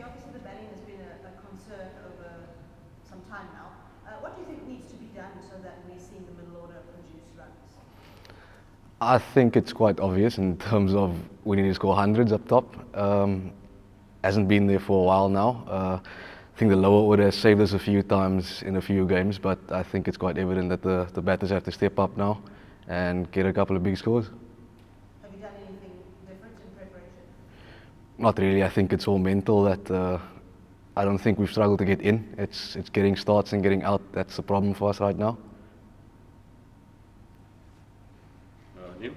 obviously the batting has been a concern over some time now. What do you think needs to be done so that we're seeing the middle order produce runs? I think it's quite obvious in terms of we need to score hundreds up top. Hasn't been there for a while now. I think the lower order has saved us a few times in a few games, but I think it's quite evident that the batters have to step up now and get a couple of big scores. Have you done anything different in preparation? Not really. I think it's all mental. That I don't think we've struggled to get in. It's getting starts and getting out. That's the problem for us right now. Neil?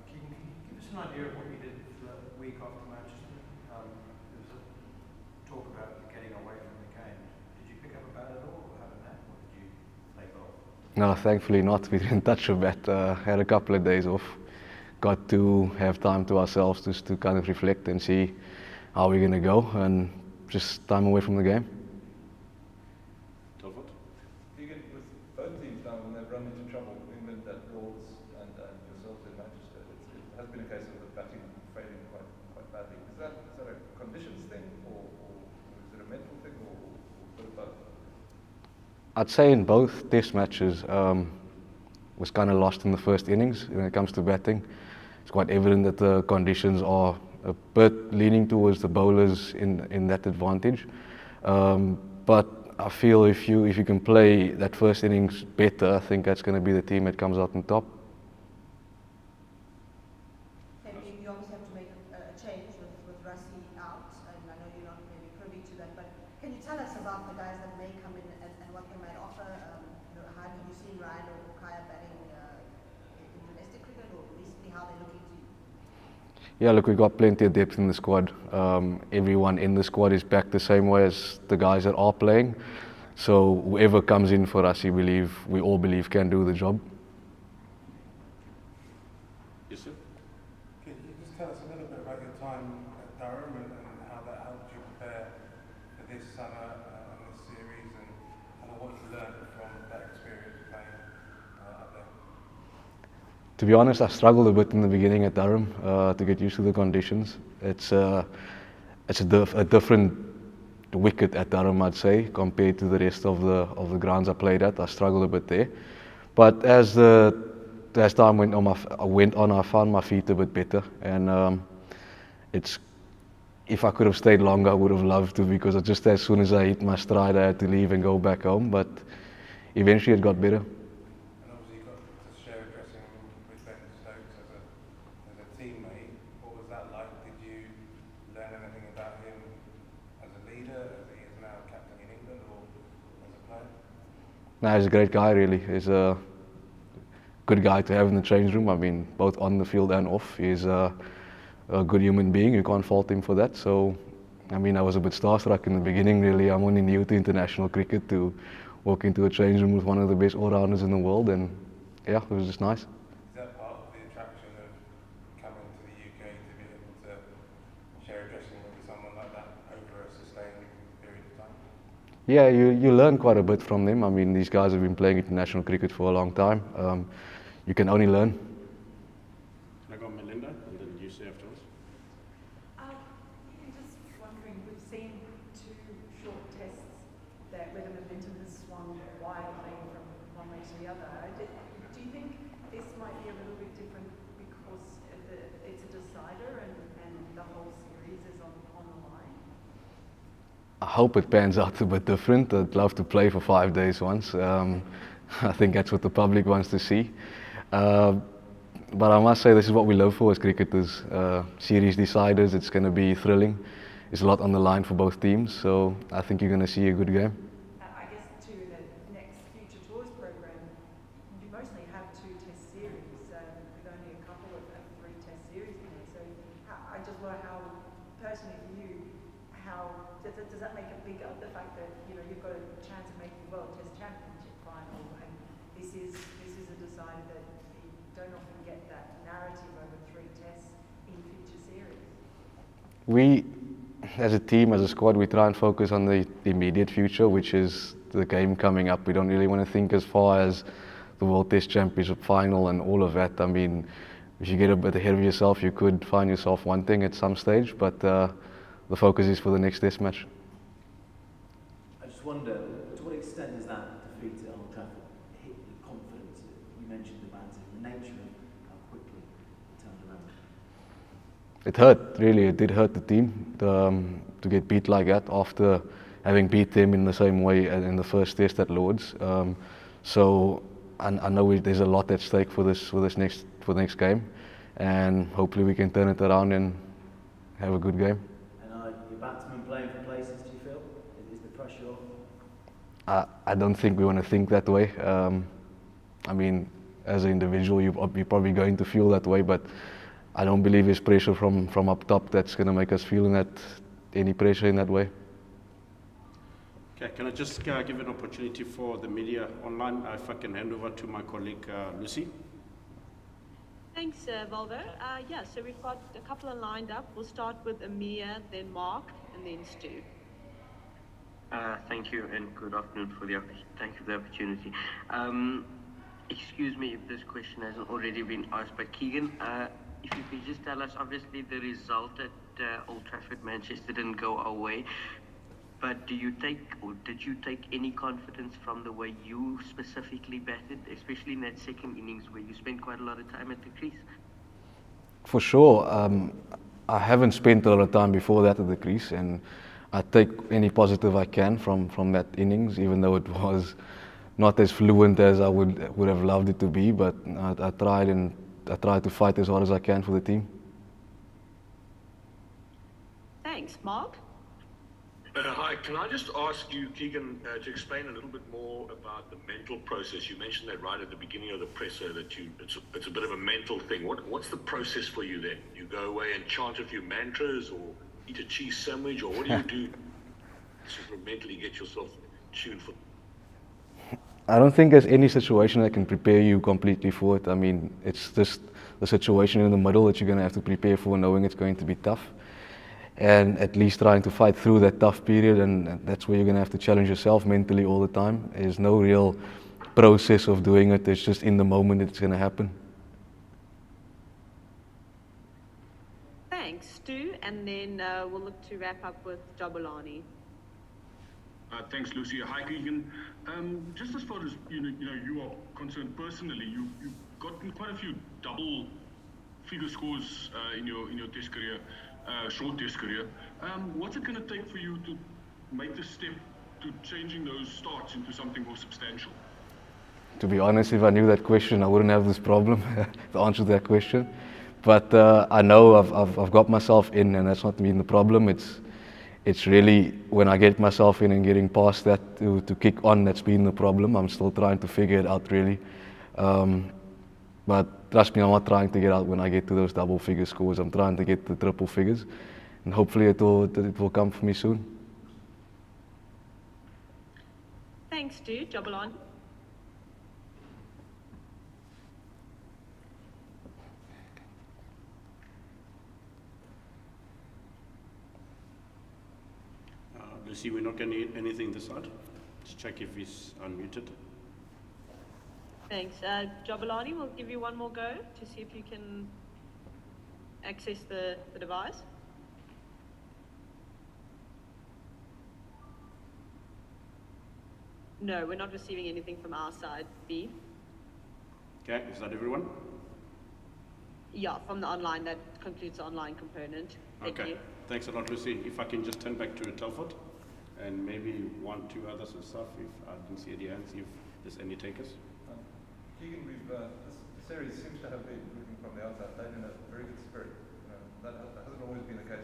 Keegan, can you give us an idea of what you did the week after Manchester? There was a talk about you getting away from the game. Did you pick up a bat at all, or have a nap, or did you play golf? No, thankfully not. We didn't touch a bat. Had a couple of days off. Got to have time to ourselves just to kind of reflect and see how we're going to go and just time away from the game. Keegan, with both teams now, when they've run into trouble, England at Lords and yourselves in Manchester, it has been a case of the batting failing quite badly. Is that a conditions thing, or is it a mental thing, or a bit of both? I'd say in both test matches was kind of lost in the first innings when it comes to batting. It's quite evident that the conditions are a bit leaning towards the bowlers in that advantage. But I feel if you can play that first innings better, I think that's going to be the team that comes out on top. You obviously have to make a change with Rassie out, and I know you're not maybe privy to that, but can you tell us about the guys that may come in and what they might offer? How have you seen Ryan or Kaya batting in domestic cricket, or recently how they're looking to you? Yeah, look, we've got plenty of depth in the squad. Everyone in the squad is back the same way as the guys that are playing. So whoever comes in for us, we all believe can do the job. Yes, sir. Can you just tell us a little bit about your time at Durham and how that helped you prepare for this summer and this series, and what you learned from that experience playing up there? To be honest, I struggled a bit in the beginning at Durham to get used to the conditions. It's a different wicket at Durham, I'd say, compared to the rest of the grounds I played at. I struggled a bit there, but as time went on, I found my feet a bit better, and if I could have stayed longer, I would have loved to, because just as soon as I hit my stride, I had to leave and go back home. But eventually, it got better. And obviously you got to share a dressing room with Ben Stokes as a teammate. What was that like? Did you learn anything about him as a leader, as he is now captain in England, or as a player? No, he's a great guy, really. He's a good guy to have in the change room. I mean, both on the field and off. He's a good human being. You can't fault him for that. So, I mean, I was a bit starstruck in the beginning, really. I'm only new to international cricket, to walk into a change room with one of the best all-rounders in the world, and yeah, it was just nice. Is that part of the attraction of coming to the UK, to be able to share a dressing room with someone like that over a sustained period of time? Yeah, you learn quite a bit from them. I mean, these guys have been playing international cricket for a long time. You can only learn. Can I go on Melinda, and then you say afterwards? Just wondering, we've seen two short tests that where the momentum has swung wildly from one way to the other. Do you think this might be a little bit different because it's a decider and the whole series is on the line? I hope it pans out a bit different. I'd love to play for 5 days once. I think that's what the public wants to see. But I must say, this is what we live for as cricketers. Series deciders, it's going to be thrilling. There's a lot on the line for both teams, so I think you're going to see a good game. I guess to the next Future Tours program, you mostly have 2 test series with only a couple of 3 test series in there. So I just wonder how, personally for you, how does that make it bigger? The fact that you've got a chance of making the World Test Championship final, and this is a decider that you don't often get that narrative over 3 tests in future series. We, as a team, as a squad, we try and focus on the immediate future, which is the game coming up. We don't really want to think as far as the World Test Championship final and all of that. I mean, if you get a bit ahead of yourself, you could find yourself wanting at some stage, but the focus is for the next test match. I just wonder, to what extent does that defeat at Old Trafford hit the confidence? You mentioned the banter, the nature of how quickly it turned around. It hurt, really. It did hurt the team to get beat like that after having beat them in the same way in the first test at Lords. So I know there's a lot at stake for the next game, and hopefully we can turn it around and have a good game. And are your batsmen playing for places, do you feel? Is the pressure off? I don't think we want to think that way. I mean, as an individual, you're probably going to feel that way, but I don't believe there's pressure from up top that's going to make us feel any pressure in that way. Okay, can I just give an opportunity for the media online, if I can hand over to my colleague Lucy? Thanks, Volvo. Yeah, so we've got a couple of lined up. We'll start with Amir, then Mark, and then Stu. Thank you and good afternoon thank you for the opportunity. Excuse me if this question hasn't already been asked by Keegan. If you could just tell us, obviously the result at Old Trafford, Manchester didn't go our way, but did you take any confidence from the way you specifically batted, especially in that second innings where you spent quite a lot of time at the crease? For sure. I haven't spent a lot of time before that at the crease, and I take any positive I can from that innings, even though it was not as fluent as I would have loved it to be. But I tried to fight as hard as I can for the team. Thanks, Mark. Hi, can I just ask you, Keegan, to explain a little bit more about the mental process? You mentioned that right at the beginning of the presser that it's a bit of a mental thing. What's the process for you then? You go away and chant a few mantras, or eat a cheese sandwich, or what do you do to sort of mentally get yourself tuned for? I don't think there's any situation that can prepare you completely for it. I mean, it's just the situation in the middle that you're going to have to prepare for, knowing it's going to be tough. And at least trying to fight through that tough period, and that's where you're going to have to challenge yourself mentally all the time. There's no real process of doing it, it's just in the moment it's going to happen. Thanks, Stu, and then we'll look to wrap up with Jabulani. Thanks, Lucy. Hi, Keegan. Just as far as you are concerned personally, you've gotten quite a few double figure scores in your test career. Short test career. What's it going to take for you to make the step to changing those starts into something more substantial? To be honest, if I knew that question, I wouldn't have this problem, the answer to that question. But I know I've got myself in, and that's not been the problem. It's really when I get myself in and getting past that to kick on, that's been the problem. I'm still trying to figure it out, really. But trust me, I'm not trying to get out when I get to those double figure scores. I'm trying to get the triple figures, and hopefully it will come for me soon. Thanks, Stu. Jabulani. Lucy, we're not going to need anything this side. Just check if he's unmuted. Thanks. Jabulani, we'll give you one more go to see if you can access the device. No, we're not receiving anything from our side, B. Okay, is that everyone? Yeah, from the online, that concludes the online component. Thank you. Thanks a lot, Lucy. If I can just turn back to Telford, and maybe 1, 2 others and stuff, if I didn't see any hands, if there's any takers. Keegan, the series seems to have been, looking from the outside, played in a very good spirit. That hasn't always been the case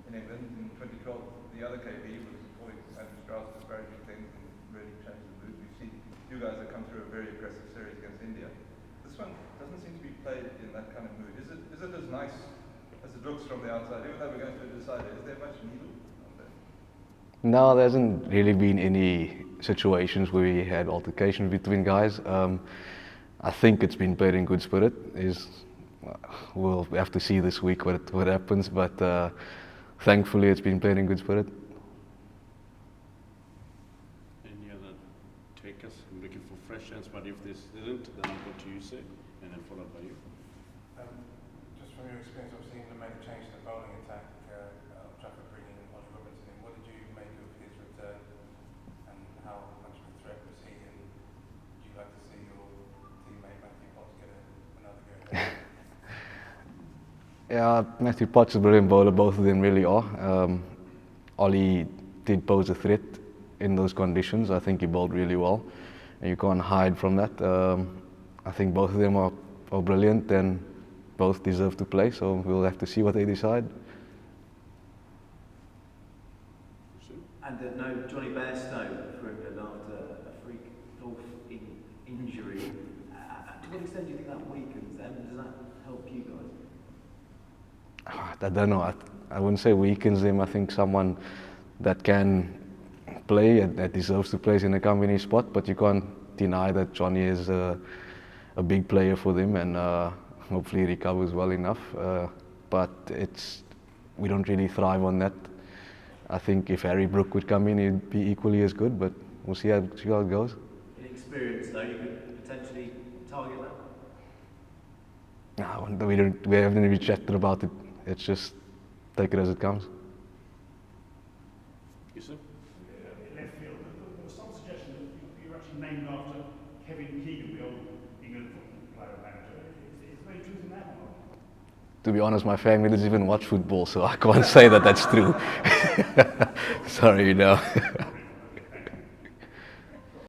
in England. In 2012, the other KB was calling Andrew Strauss disparaging things and really changed the mood. We've seen you guys have come through a very aggressive series against India. This one doesn't seem to be played in that kind of mood. Is it as nice as it looks from the outside? Even though we're going to decide, is there much needle on there? No, there hasn't really been any situations where we had altercations between guys. I think it's been played in good spirit. We'll have to see this week what happens, but thankfully it's been played in good spirit. Any other takers? I'm looking for fresh hands, but if this isn't, then I'll go to you, sir, and then followed by you. Just from your experience, obviously England made a change to the bowling attack, Trafford bringing Yeah, Matthew Potts is a brilliant bowler, both of them really are. Ollie did pose a threat in those conditions. I think he bowled really well, and you can't hide from that. I think both of them are brilliant and both deserve to play, so we'll have to see what they decide. And no Johnny Bairstow after a freak golf injury. To what extent do you think that weakens them? Does that help you guys? I don't know. I wouldn't say weakens them. I think someone that can play and that deserves to play is in a company spot, but you can't deny that Johnny is a big player for them, and hopefully he recovers well enough. But we don't really thrive on that. I think if Harry Brook would come in, he'd be equally as good, but we'll see how it goes. In experience, though, you could potentially target that? No, we haven't really chatted about it. It's just take it as it comes. Yes, sir. In left field, there was some suggestion that you're actually named after Keegan Petersen, the old England football player and manager. Is there any truth in that or not? To be honest, my family doesn't even watch football, so I can't say that that's true. Sorry,